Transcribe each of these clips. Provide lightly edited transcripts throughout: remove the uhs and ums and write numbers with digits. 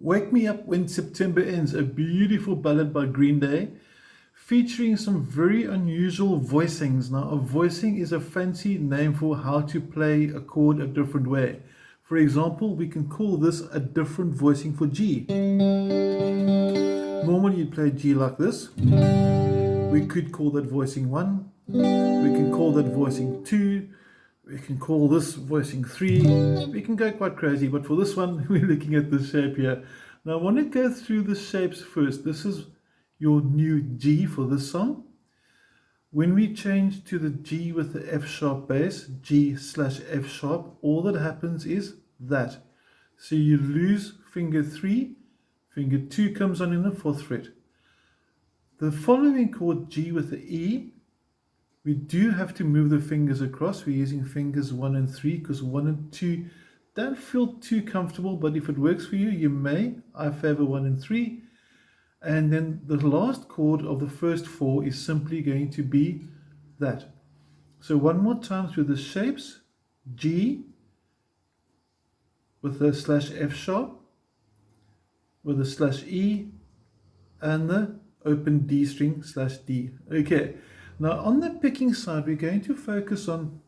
Wake Me Up When September Ends, a beautiful ballad by Green Day, featuring some very unusual voicings. Now, a voicing is a fancy name for how to play a chord a different way. For example, we can call this a different voicing for G. Normally you play G like this. We could call that voicing 1. We can call that voicing 2. We can call this voicing 3. We can go quite crazy, but for this one, we're looking at this shape here. Now, I want to go through the shapes first. This is your new G for this song. When we change to the G with the F sharp bass, G/F sharp, all that happens is that. So you lose finger 3, finger 2 comes on in the 4th fret. The following chord, G with the E, we do have to move the fingers across. We're using fingers 1 and 3 because 1 and 2 don't feel too comfortable, but if it works for you, you may. I favor 1 and 3. And then the last chord of the first 4 is simply going to be that. So one more time through the shapes, G with the /F sharp, with the /E, and the open D string /D. Okay, now on the picking side, we're going to focus on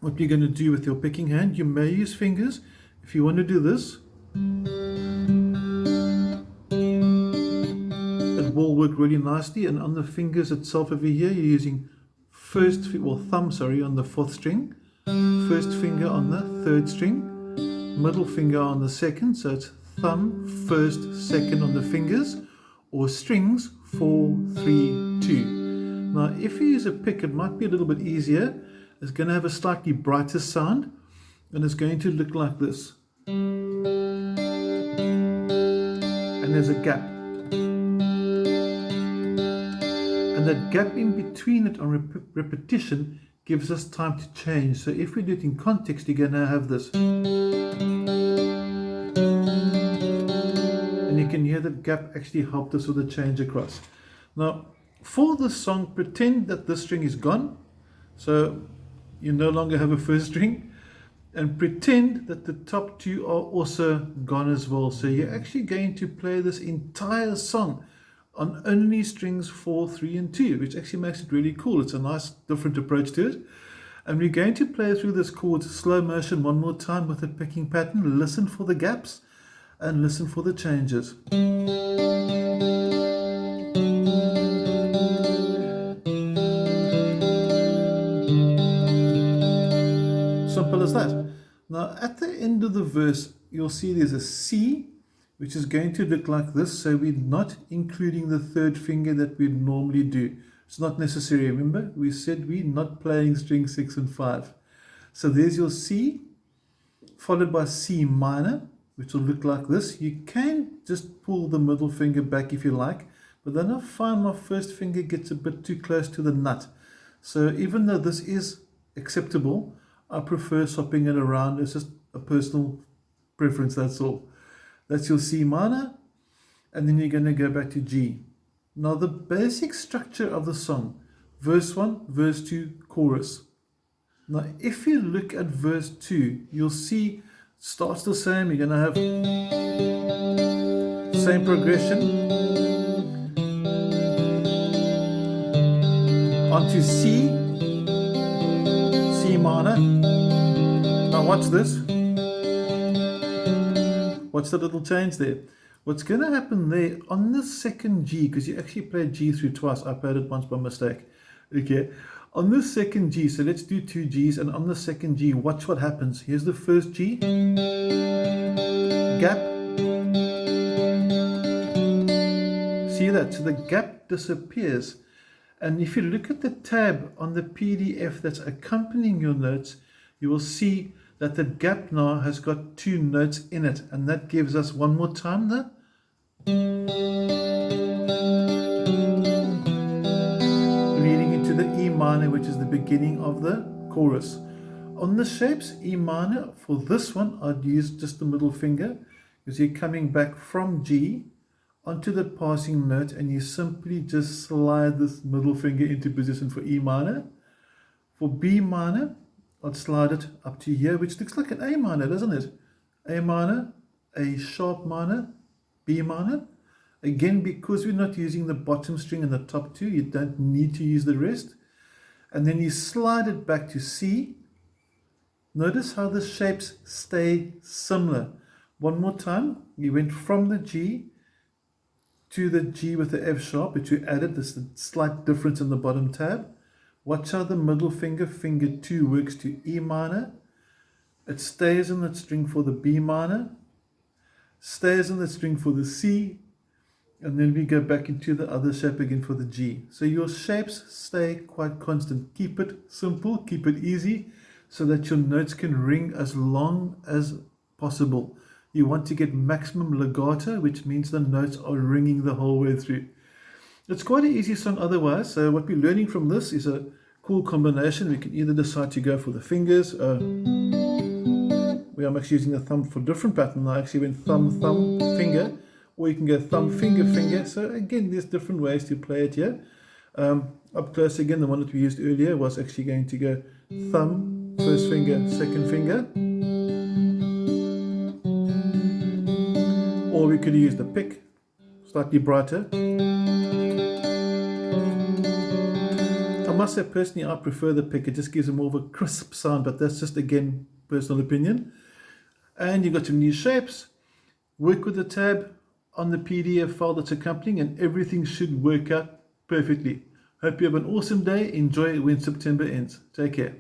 what you're going to do with your picking hand. You may use fingers. If you want to do this, it will work really nicely. And on the fingers itself over here, you're using thumb on the 4th string, first finger on the 3rd string, middle finger on the 2nd, so it's thumb, 1st, 2nd on the fingers, or strings 4, 3, 2. Now if you use a pick, it might be a little bit easier. It's going to have a slightly brighter sound, and it's going to look like this. And there's a gap. And that gap in between it on repetition gives us time to change. So if we do it in context, you're going to have this. And you can hear that gap actually helped us with the change across. Now, for this song, pretend that this string is gone. So you no longer have a 1st string. And pretend that the top 2 are also gone as well. So you're actually going to play this entire song on only strings 4, 3, and 2, which actually makes it really cool. It's a nice different approach to it. And we're going to play through this chord slow motion one more time with the picking pattern. Listen for the gaps and listen for the changes. Simple as that. Now at the end of the verse, you'll see there's a C, which is going to look like this. So we're not including the 3rd finger that we'd normally do. It's not necessary. Remember, we said we're not playing string 6 and 5. So there's your C, followed by C minor, which will look like this. You can just pull the middle finger back if you like, but then I find my 1st finger gets a bit too close to the nut. So even though this is acceptable, I prefer swapping it around. It's just a personal preference, that's all. That's your C minor, and then you're going to go back to G. Now the basic structure of the song, verse 1, verse 2, chorus. Now if you look at verse 2, you'll see starts the same. You're going to have same progression. Onto C, C minor. Now watch this. Watch the little change there. What's going to happen there on the 2nd G, because you actually played G through twice. I played it once by mistake. Okay. On the 2nd G, so let's do 2 Gs, and on the 2nd G, watch what happens. Here's the 1st G. Gap. See that? So the gap disappears. And if you look at the tab on the PDF that's accompanying your notes, you will see that the gap now has got 2 notes in it. And that gives us one more time the leading into the E minor, which is the beginning of the chorus. On the shapes, E minor, for this one, I'd use just the middle finger, because you're coming back from G onto the passing note, and you simply just slide this middle finger into position for E minor. For B minor, I'd slide it up to here, which looks like an A minor, doesn't it? A minor, A sharp minor, B minor. Again, because we're not using the bottom string and the top 2, you don't need to use the rest. And then you slide it back to C. Notice how the shapes stay similar. One more time, you went from the G to the G with the F sharp, which you added. There's a slight difference in the bottom tab. Watch how the middle finger, finger 2, works to E minor. It stays in that string for the B minor, stays in the string for the C, and then we go back into the other shape again for the G. So your shapes stay quite constant. Keep it simple, keep it easy, so that your notes can ring as long as possible. You want to get maximum legato, which means the notes are ringing the whole way through. It's quite an easy song otherwise. So what we're learning from this is a cool combination. We can either decide to go for the fingers. Where I'm actually using the thumb for different pattern. I actually went thumb, thumb, finger. Or you can go thumb, finger, finger. So again, there's different ways to play it here. Up close again, the one that we used earlier was actually going to go thumb, first finger, second finger. Or we could use the pick, slightly brighter. I must say personally I prefer the pick. It just gives a more of a crisp sound, but that's just again personal opinion. And you've got some new shapes. Work with the tab on the PDF file that's accompanying, and everything should work out perfectly. Hope you have an awesome day. Enjoy when September ends. Take care.